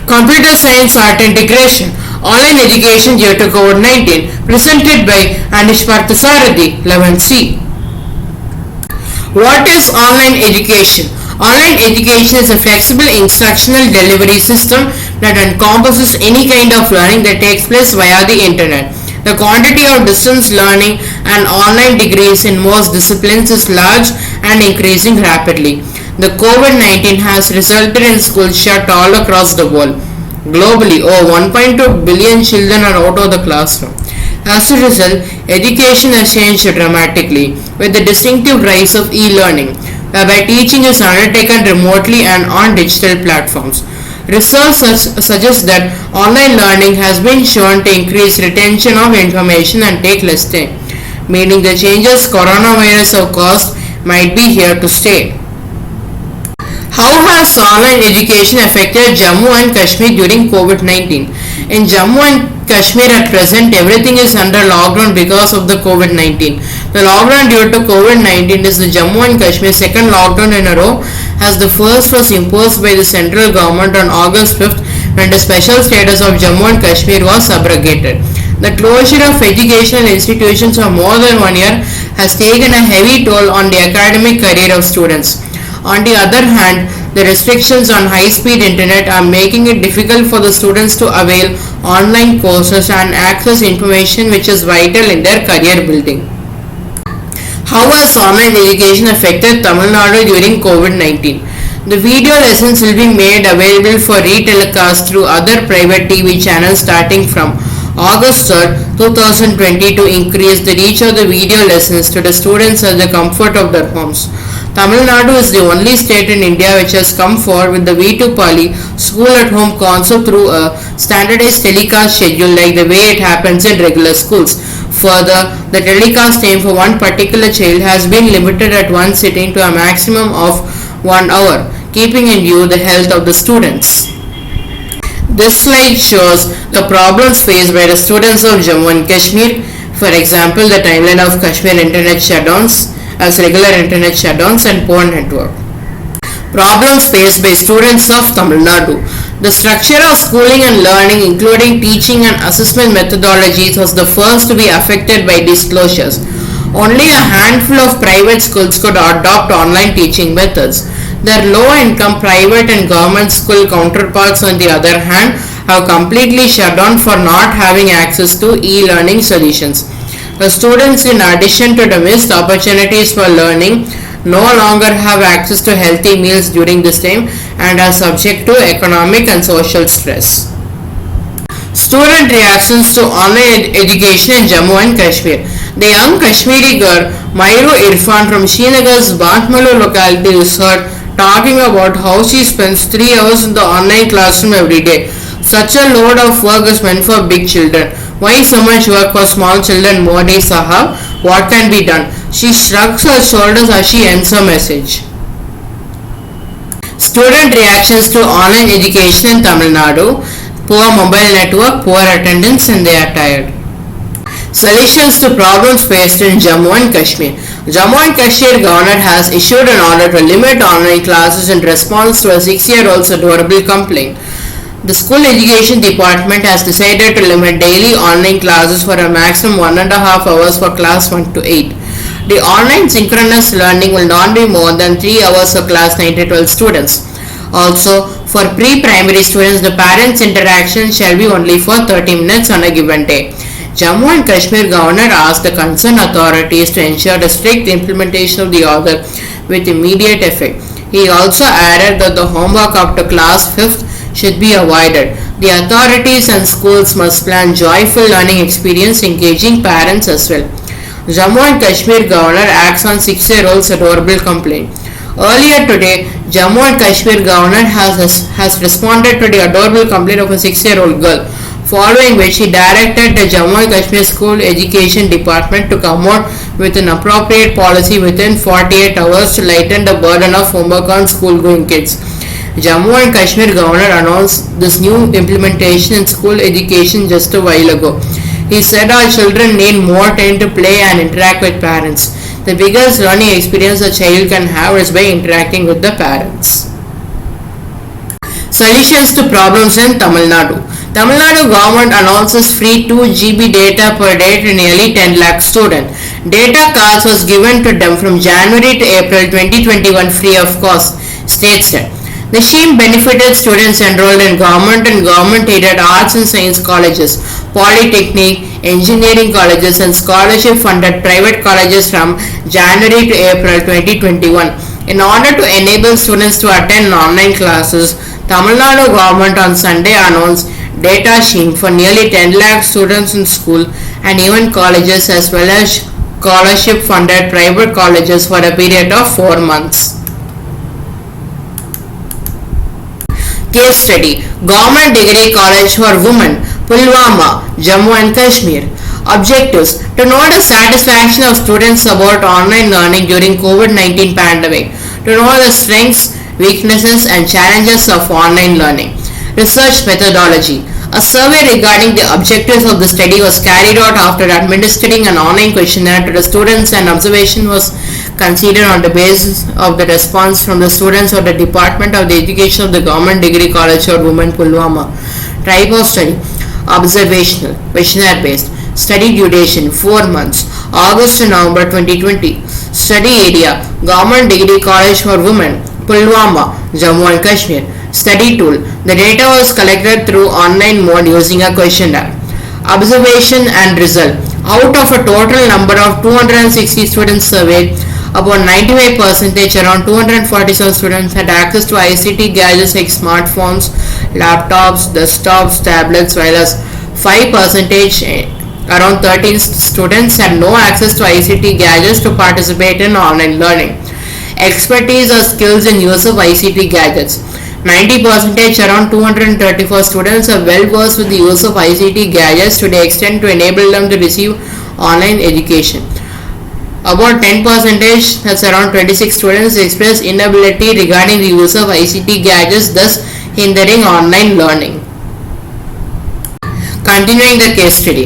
Computer Science Art Integration Online Education due to COVID-19 presented by Anish Parthasarathi, 11C. What is online education? Online education is a flexible instructional delivery system that encompasses any kind of learning that takes place via the internet. The quantity of distance learning and online degrees in most disciplines is large and increasing rapidly. The COVID-19 has resulted in schools shut all across the world. Globally, over 1.2 billion children are out of the classroom. As a result, education has changed dramatically with the distinctive rise of e-learning, whereby teaching is undertaken remotely and on digital platforms. Research suggests that online learning has been shown to increase retention of information and take less time, meaning the changes coronavirus have caused might be here to stay. How has online education affected Jammu and Kashmir during COVID-19? In Jammu and Kashmir at present, everything is under lockdown because of the COVID-19. The lockdown due to COVID-19 is the Jammu and Kashmir second lockdown in a row, as the first was imposed by the central government on August 5th when the special status of Jammu and Kashmir was abrogated. The closure of educational institutions for more than 1 year has taken a heavy toll on the academic career of students. On the other hand, the restrictions on high-speed internet are making it difficult for the students to avail online courses and access information which is vital in their career building. How has online education affected Tamil Nadu during COVID-19? The video lessons will be made available for re-telecast through other private TV channels starting from August 3rd, 2020 to increase the reach of the video lessons to the students at the comfort of their homes. Tamil Nadu is the only state in India which has come forward with the V2 Pali school at home concept through a standardized telecast schedule like the way it happens in regular schools. Further, the telecast time for one particular child has been limited at one sitting to a maximum of 1 hour, keeping in view the health of the students. This slide shows the problems faced by the students of Jammu and Kashmir. For example, the timeline of Kashmir internet shutdowns as regular internet shutdowns and poor network. Problems faced by students of Tamil Nadu. The structure of schooling and learning, including teaching and assessment methodologies, was the first to be affected by these closures. Only a handful of private schools could adopt online teaching methods. Their low-income private and government school counterparts, on the other hand, have completely shut down for not having access to e-learning solutions. The students, in addition to the missed opportunities for learning, no longer have access to healthy meals during this time and are subject to economic and social stress. Student reactions to online education in Jammu and Kashmir. The young Kashmiri girl Mayuru Irfan from Srinagar's Bantmalur locality is heard talking about how she spends 3 hours in the online classroom every day. Such a load of work is meant for big children. Why so much work for small children, Modi Sahab? What can be done? She shrugs her shoulders as she ends her message. Student reactions to online education in Tamil Nadu. Poor mobile network, poor attendance, and they are tired. Solutions to problems faced in Jammu and Kashmir. Jammu and Kashmir governor has issued an order to limit online classes in response to a 6-year-old's adorable complaint. The school education department has decided to limit daily online classes for a maximum 1.5 hours for class 1 to 8. The online synchronous learning will not be more than 3 hours for class 9 to 12 students. Also, for pre-primary students, the parents' interaction shall be only for 30 minutes on a given day. Jammu and Kashmir governor asked the concerned authorities to ensure the strict implementation of the order with immediate effect. He also added that the homework up to class 5th should be avoided. The authorities and schools must plan joyful learning experience engaging parents as well. Jammu and Kashmir governor acts on 6-year-old's adorable complaint. Earlier today, Jammu and Kashmir governor has responded to the adorable complaint of a 6-year-old girl, following which he directed the Jammu and Kashmir School Education Department to come out with an appropriate policy within 48 hours to lighten the burden of homework on school-going kids. Jammu and Kashmir governor announced this new implementation in school education just a while ago. He said our children need more time to play and interact with parents. The biggest learning experience a child can have is by interacting with the parents. Solutions to problems in Tamil Nadu. Tamil Nadu government announces free 2 GB data per day to nearly 10 lakh students. Data cards was given to them from January to April 2021 free of cost, state said. The scheme benefited students enrolled in government and government-aided arts and science colleges, polytechnic, engineering colleges and scholarship-funded private colleges from January to April 2021. In order to enable students to attend online classes, Tamil Nadu government on Sunday announced data scheme for nearly 10 lakh students in school and even colleges as well as scholarship-funded private colleges for a period of 4 months. Case study: Government Degree College for Women, Pulwama, Jammu and Kashmir. Objectives: to know the satisfaction of students about online learning during COVID-19 pandemic, to know the strengths, weaknesses and challenges of online learning. Research methodology: a survey regarding the objectives of the study was carried out after administering an online questionnaire to the students, and observation was considered on the basis of the response from the students of the Department of the Education of the Government Degree College for Women, Pulwama. Type of study: observational, questionnaire based. Study duration 4 months, August to November 2020. Study area: Government Degree College for Women, Pulwama, Jammu and Kashmir. Study tool: the data was collected through online mode using a questionnaire. Observation and result: out of a total number of 260 students surveyed, about 95%, around 247 students had access to ICT gadgets like smartphones, laptops, desktops, tablets, while as 5%, around 13 students had no access to ICT gadgets to participate in online learning. Expertise or skills in use of ICT gadgets: 90%, around 234 students are well versed with the use of ICT gadgets to the extent to enable them to receive online education. About 10%, that's around 26 students, express inability regarding the use of ICT gadgets, thus hindering online learning. Continuing the case study: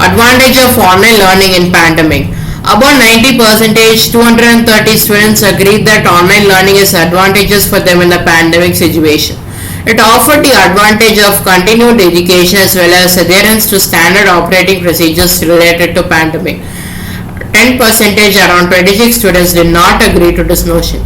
advantage of online learning in pandemic. About 90%, 230 students agreed that online learning is advantageous for them in the pandemic situation. It offered the advantage of continued education as well as adherence to standard operating procedures related to pandemic. 10%, around 26 students, did not agree to this notion.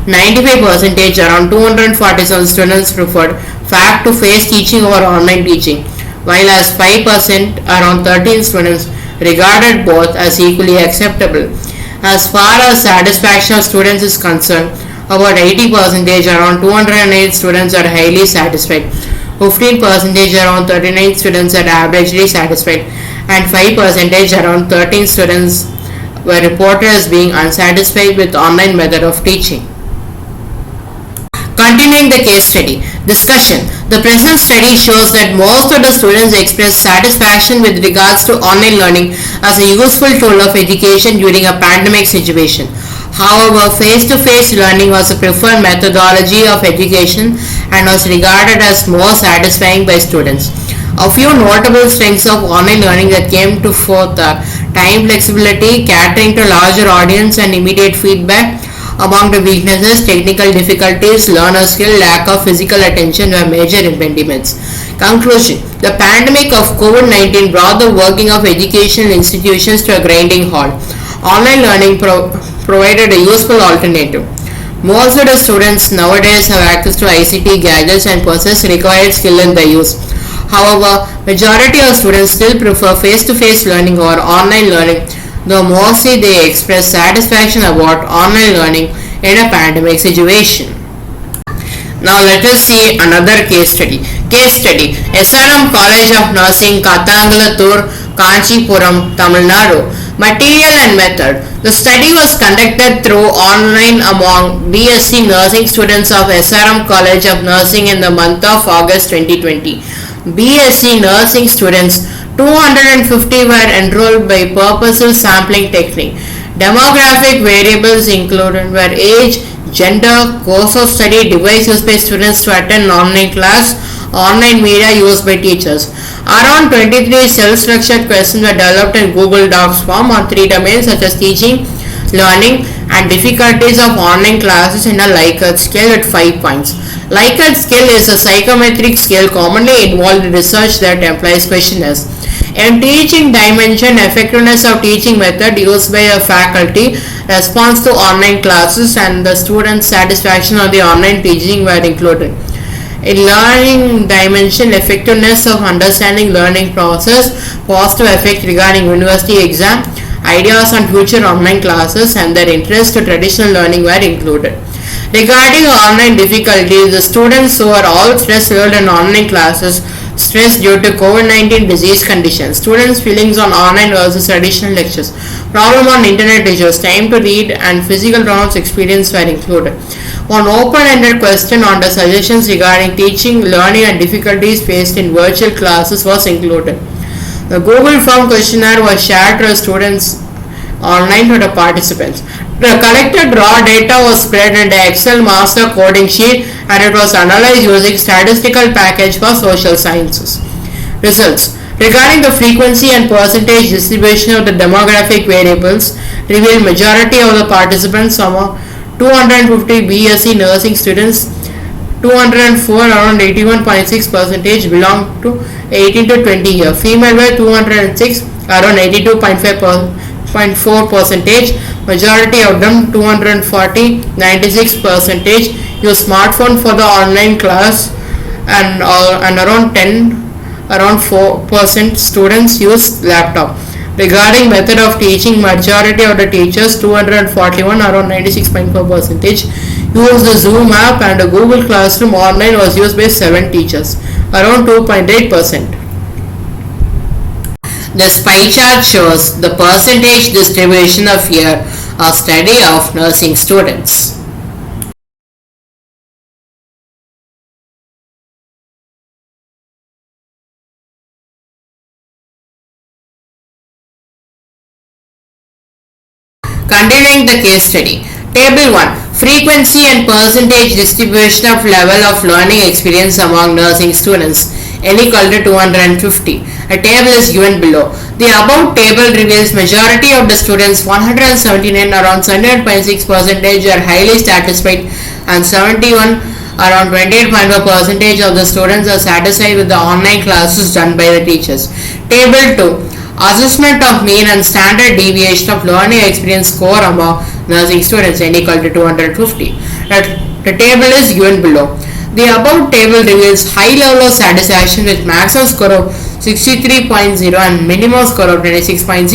95%, around 247 students, preferred face-to-face teaching over online teaching, while as 5%, around 13 students, regarded both as equally acceptable. As far as satisfaction of students is concerned, about 80%, around 208 students are highly satisfied, 15%, around 39 students are averagely satisfied, and 5%, around 13 students were reported as being unsatisfied with online method of teaching. Continuing the case study. Discussion: the present study shows that most of the students express satisfaction with regards to online learning as a useful tool of education during a pandemic situation. However, face-to-face learning was a preferred methodology of education and was regarded as more satisfying by students. A few notable strengths of online learning that came to forth are time flexibility, catering to larger audience and immediate feedback. Among the weaknesses, technical difficulties, learner skill, lack of physical attention were major impediments. Conclusion: the pandemic of COVID-19 brought the working of educational institutions to a grinding halt. Online learning provided a useful alternative. Most of the students nowadays have access to ICT gadgets and possess required skill in their use. However, majority of students still prefer face-to-face learning or online learning, though mostly they express satisfaction about online learning in a pandemic situation. Now let us see another case study. Case study: SRM College of Nursing, Kathangalathur, Kanchipuram, Tamil Nadu. Material and method: the study was conducted through online among BSc Nursing students of SRM College of Nursing in the month of August 2020. BSc Nursing students 250 were enrolled by purposive sampling technique. Demographic variables included were age, gender, course of study, device used by students to attend online class, online media used by teachers. Around 23 self-structured questions were developed in Google Docs form on 3 domains such as teaching, learning and difficulties of online classes in a Likert scale at 5 points. Likert scale is a psychometric scale commonly involved in research that employs questionnaires. In teaching dimension, effectiveness of teaching method used by a faculty, response to online classes, and the student's satisfaction of the online teaching were included. In learning dimension, effectiveness of understanding learning process, positive effect regarding university exam, ideas on future online classes, and their interest to traditional learning were included. Regarding online difficulties, the students who are all stress learned in online classes, stress due to COVID-19 disease conditions, students' feelings on online versus traditional lectures, problem on internet issues, time to read, and physical problems experience were included. One open-ended question on the suggestions regarding teaching, learning, and difficulties faced in virtual classes was included. The Google Form questionnaire was shared to the students online to the participants. The collected raw data was spread in the Excel master coding sheet and it was analyzed using statistical package for social sciences. Results. Regarding the frequency and percentage distribution of the demographic variables, revealed majority of the participants among 250 BSc nursing students, 204 around 81.6 percentage belong to 18 to 20 year. Female were 206 around 82.4 percentage. Majority of them 240 96 percentage use smartphone for the online class and around 4% students use laptop. Regarding method of teaching, majority of the teachers 241 around 96.4 percentage use the Zoom app and the Google Classroom online was used by 7 teachers around 2.8%. This pie chart shows the percentage distribution of year of study of nursing students. Continuing the case study. Table 1. Frequency and percentage distribution of level of learning experience among nursing students. N equal to 250. A table is given below. The above table reveals majority of the students 179 around 78.6 percentage are highly satisfied and 71 around 28.5 percentage of the students are satisfied with the online classes done by the teachers. Table 2. Assessment of mean and standard deviation of learning experience score among nursing students N equal to 250. The table is given below. The above table reveals high level of satisfaction with maximum score of 63.0 and minimum score of 26.0.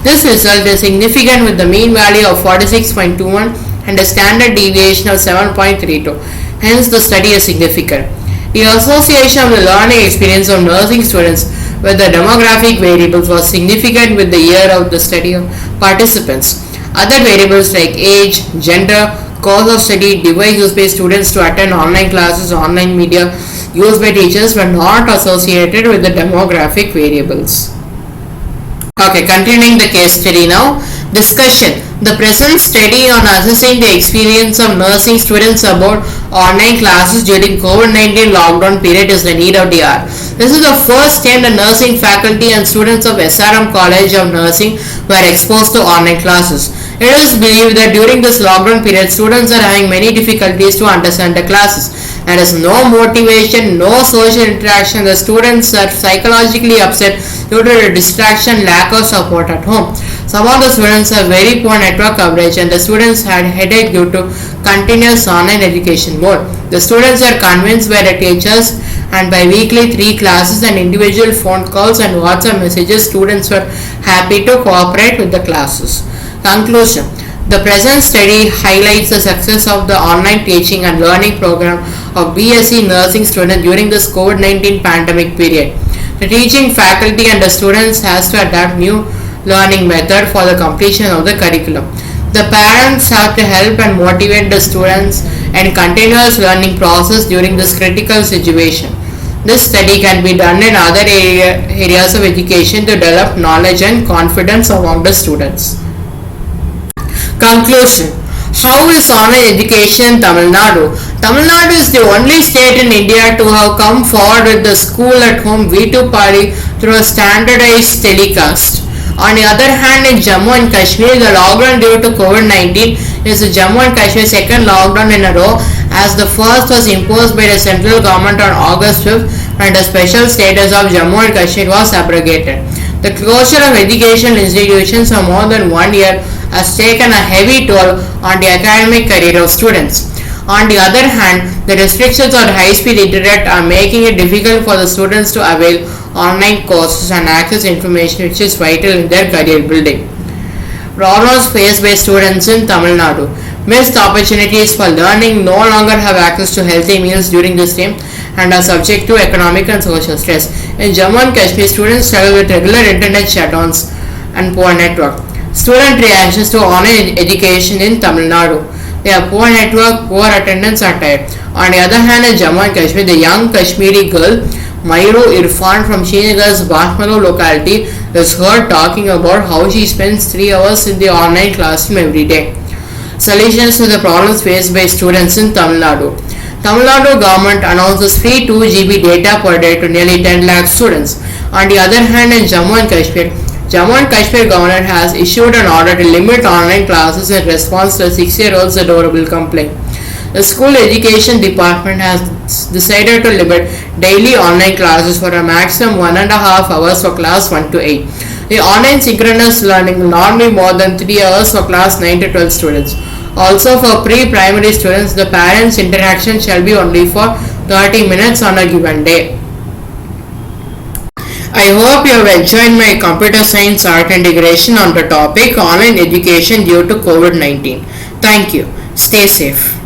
This result is significant with the mean value of 46.21 and a standard deviation of 7.32. Hence the study is significant. The association of the learning experience of nursing students with the demographic variables was significant with the year of the study of participants. Other variables like age, gender, course of study, device used by students to attend online classes, online media used by teachers were not associated with the demographic variables. Okay, continuing the case study now. Discussion. The present study on assessing the experience of nursing students about online classes during COVID-19 lockdown period is the need of the hour. This is the first time the nursing faculty and students of SRM College of Nursing were exposed to online classes. It is believed that during this lockdown period, students are having many difficulties to understand the classes. There is no motivation, no social interaction. The students are psychologically upset due to the distraction, lack of support at home. Some of the students have very poor network coverage and the students had headache due to continuous online education mode. The students are convinced by the teachers and by weekly 3 classes and individual phone calls and WhatsApp messages, students were happy to cooperate with the classes. Conclusion. The present study highlights the success of the online teaching and learning program of BSc nursing students during this COVID-19 pandemic period. The teaching faculty and the students has to adapt new learning method for the completion of the curriculum. The parents have to help and motivate the students in continuous learning process during this critical situation. This study can be done in other areas of education to develop knowledge and confidence among the students. Conclusion. How is online education in Tamil Nadu? Tamil Nadu is the only state in India to have come forward with the school at home V2 party through a standardized telecast. On the other hand, in Jammu and Kashmir, the lockdown due to COVID-19 is the Jammu and Kashmir second lockdown in a row, as the first was imposed by the central government on August 5th when the special status of Jammu and Kashmir was abrogated. The closure of educational institutions for more than 1 year has taken a heavy toll on the academic career of students. On the other hand, the restrictions on high-speed internet are making it difficult for the students to avail online courses and access information which is vital in their career building. Problems faced by students in Tamil Nadu. Missed opportunities for learning, no longer have access to healthy meals during this time and are subject to economic and social stress. In Jammu and Kashmir, students struggle with regular internet shutdowns and poor network. Student reactions to online education in Tamil Nadu. They have poor network, poor attendance are tired. On the other hand, in Jammu and Kashmir, the young Kashmiri girl Mayuru Irfan from Srinagar's Basmalo locality is heard talking about how she spends 3 hours in the online classroom every day. Solutions to the problems faced by students in Tamil Nadu. Tamil Nadu government announces free 2 GB data per day to nearly 10 lakh students. On the other hand, in Jammu and Kashmir governor has issued an order to limit online classes in response to a 6-year-old's adorable complaint. The school education department has decided to limit daily online classes for a maximum 1.5 hours for class 1 to 8. The online synchronous learning will not be more than 3 hours for class 9 to 12 students. Also, for pre-primary students, the parents' interaction shall be only for 30 minutes on a given day. I hope you have enjoyed my computer science art integration on the topic online education due to COVID-19. Thank you. Stay safe.